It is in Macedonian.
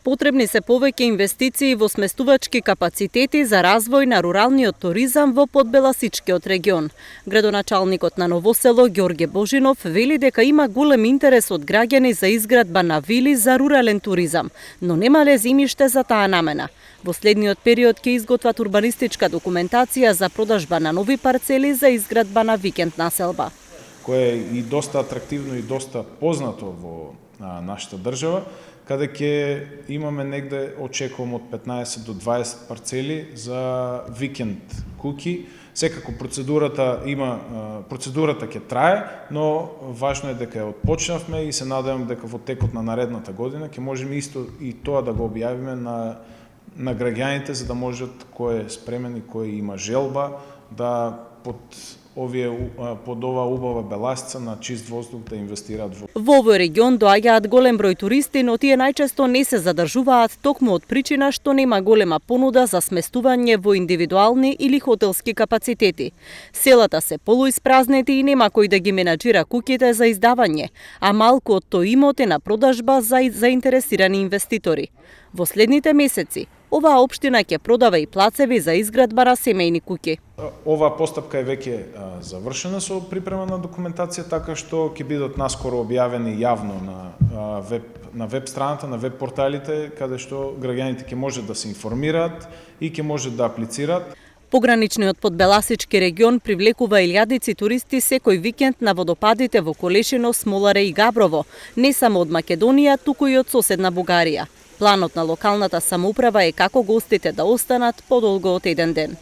Потребни се повеќе инвестиции во сместувачки капацитети за развој на руралниот туризам во Подбеласичкиот регион. Градоначалникот на Ново село Ѓорѓе Божинов вели дека има голем интерес од граѓани за изградба на вили за рурален туризам, но немале земјиште за таа намена. Во следниот период ќе изготват урбанистичка документација за продажба на нови парцели за изградба на викенд населба. Кое е и доста атрактивно и доста познато во нашата држава, каде ќе имаме негде, очекувам, од 15 до 20 парцели за викенд куки. Секако процедурата ќе трае, но важно е дека ја отпочнавме и се надевам дека во текот на наредната година ќе можеме исто и тоа да го објавиме на граѓаните, за да можат кој е спремен и кој има желба да под ова убава беласица на чист воздух да инвестираат во овој регион доаѓаат голем број туристи, но тие најчесто не се задржуваат токму од причина што нема голема понуда за сместување во индивидуални или хотелски капацитети. Селата се полуиспразнети и нема кој да ги менаџира куќите за издавање, а малку од тој имот е на продажба за заинтересирани инвеститори. Во следните месеци оваа општина ќе продава и плацеви за изградба на семејни куќи. Оваа постапка е веќе завршена со припрема на документација, така што ќе бидат наскоро објавени јавно на веб страната, на веб порталите, каде што граѓаните ќе можат да се информираат и ќе можат да аплицираат. Пограничниот Подбеласички регион привлекува илјадици туристи секој викенд на водопадите во Колешино, Смоларе и Габрово, не само од Македонија, туку и од соседна Бугарија. Планот на локалната самоуправа е како гостите да останат подолго од еден ден.